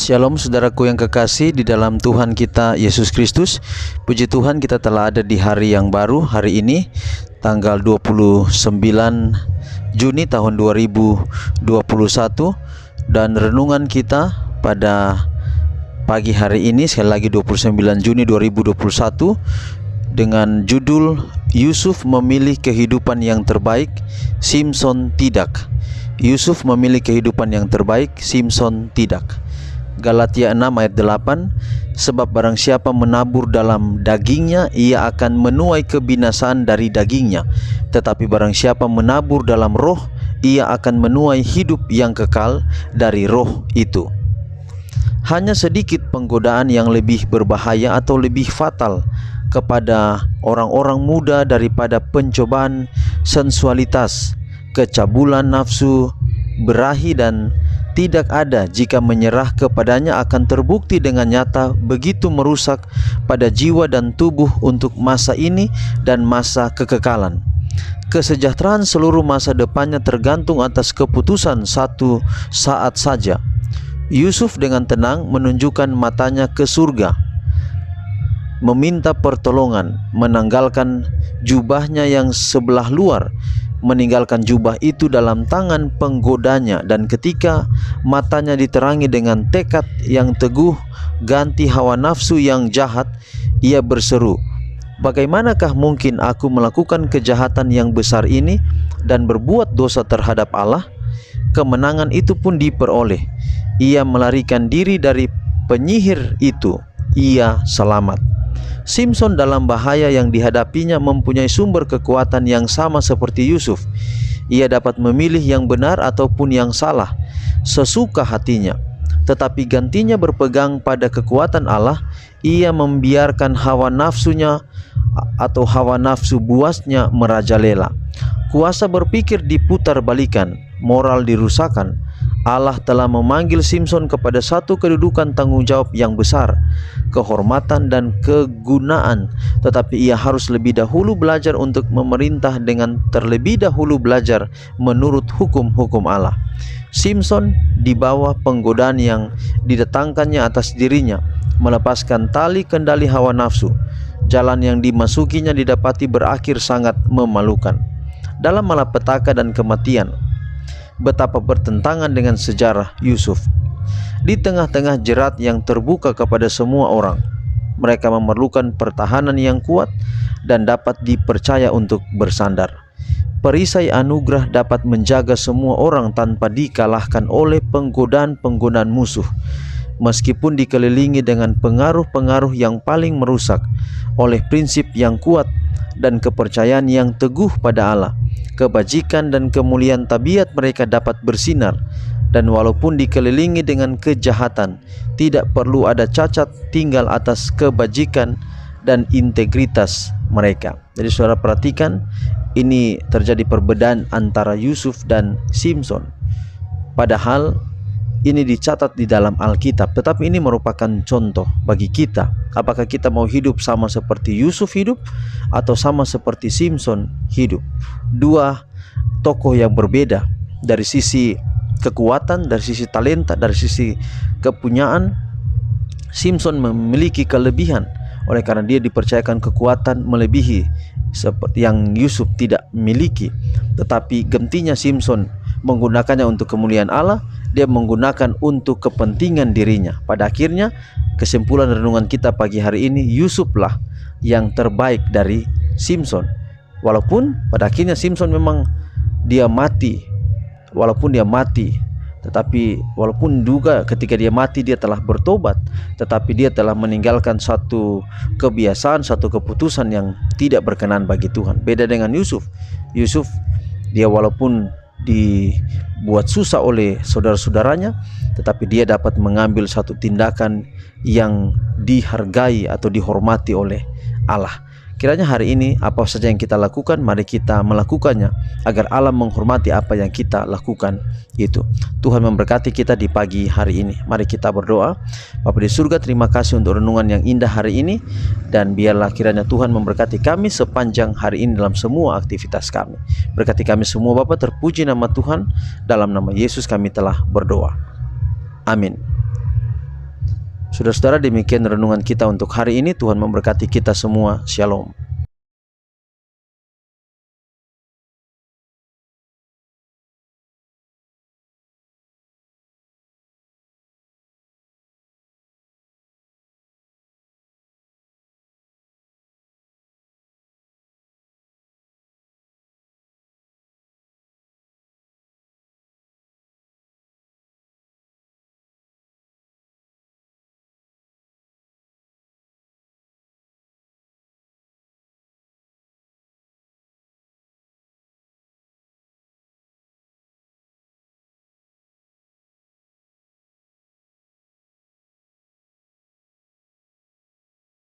Shalom saudaraku yang kekasih di dalam Tuhan kita Yesus Kristus. Puji Tuhan, kita telah ada di hari yang baru. Hari ini tanggal 29 Juni tahun 2021, dan renungan kita pada pagi hari ini sekali lagi 29 Juni 2021 dengan judul Yusuf memilih kehidupan yang terbaik, Simson tidak. Yusuf memilih kehidupan yang terbaik, Simson tidak. Galatia 6 ayat 8, sebab barang siapa menabur dalam dagingnya, ia akan menuai kebinasaan dari dagingnya. Tetapi barang siapa menabur dalam roh, ia akan menuai hidup yang kekal dari roh itu. Hanya sedikit penggodaan yang lebih berbahaya atau lebih fatal kepada orang-orang muda daripada pencobaan sensualitas, kecabulan nafsu berahi, dan tidak ada jika menyerah kepadanya akan terbukti dengan nyata begitu merusak pada jiwa dan tubuh untuk masa ini dan masa kekekalan. Kesejahteraan seluruh masa depannya tergantung atas keputusan satu saat saja. Yusuf dengan tenang menunjukkan matanya ke surga, meminta pertolongan, menanggalkan jubahnya yang sebelah luar, meninggalkan jubah itu dalam tangan penggodanya, dan ketika matanya diterangi dengan tekad yang teguh ganti hawa nafsu yang jahat, ia berseru, "Bagaimanakah mungkin aku melakukan kejahatan yang besar ini dan berbuat dosa terhadap Allah?" Kemenangan itu pun diperoleh. Ia melarikan diri dari penyihir itu. Ia selamat. Simson dalam bahaya yang dihadapinya mempunyai sumber kekuatan yang sama seperti Yusuf. Ia dapat memilih yang benar ataupun yang salah sesuka hatinya. Tetapi gantinya berpegang pada kekuatan Allah, ia membiarkan hawa nafsunya atau hawa nafsu buasnya merajalela. Kuasa berpikir diputar balikan, moral dirusakkan. Allah telah memanggil Simson kepada satu kedudukan tanggung jawab yang besar, kehormatan dan kegunaan, tetapi ia harus lebih dahulu belajar untuk memerintah dengan terlebih dahulu belajar menurut hukum-hukum Allah. Simson di bawah penggodaan yang didatangkannya atas dirinya, melepaskan tali kendali hawa nafsu. Jalan yang dimasukinya didapati berakhir sangat memalukan dalam malapetaka dan kematian. Betapa bertentangan dengan sejarah Yusuf. Di tengah-tengah jerat yang terbuka kepada semua orang, mereka memerlukan pertahanan yang kuat dan dapat dipercaya untuk bersandar. Perisai anugerah dapat menjaga semua orang tanpa dikalahkan oleh penggodaan-penggodaan musuh. Meskipun dikelilingi dengan pengaruh-pengaruh yang paling merusak, oleh prinsip yang kuat dan kepercayaan yang teguh pada Allah, kebajikan dan kemuliaan tabiat mereka dapat bersinar. Dan walaupun dikelilingi dengan kejahatan, tidak perlu ada cacat tinggal atas kebajikan dan integritas mereka. Jadi saudara perhatikan, ini terjadi perbedaan antara Yusuf dan Simson. Padahal ini dicatat di dalam Alkitab, tetapi ini merupakan contoh bagi kita. Apakah kita mau hidup sama seperti Yusuf hidup atau sama seperti Simson hidup? Dua tokoh yang berbeda dari sisi kekuatan, dari sisi talenta, dari sisi kepunyaan. Simson memiliki kelebihan oleh karena dia dipercayakan kekuatan melebihi seperti yang Yusuf tidak miliki. Tetapi gantinya Simson menggunakannya untuk kemuliaan Allah, dia menggunakan untuk kepentingan dirinya. Pada akhirnya kesimpulan renungan kita pagi hari ini, Yusuflah yang terbaik dari Simson. Walaupun pada akhirnya Simson memang dia mati, tetapi walaupun juga ketika dia mati dia telah bertobat, tetapi dia telah meninggalkan satu kebiasaan, satu keputusan yang tidak berkenan bagi Tuhan. Beda dengan Yusuf. Yusuf dia walaupun dibuat susah oleh saudara-saudaranya, tetapi dia dapat mengambil satu tindakan yang dihargai atau dihormati oleh Allah. Kiranya hari ini apa saja yang kita lakukan, mari kita melakukannya agar Allah menghormati apa yang kita lakukan itu. Tuhan memberkati kita di pagi hari ini. Mari kita berdoa. Bapa di surga, terima kasih untuk renungan yang indah hari ini, dan biarlah kiranya Tuhan memberkati kami sepanjang hari ini dalam semua aktivitas kami. Berkati kami semua Bapa, terpuji nama Tuhan. Dalam nama Yesus kami telah berdoa. Amin. Saudara-saudara, demikian renungan kita untuk hari ini. Tuhan memberkati kita semua. Shalom.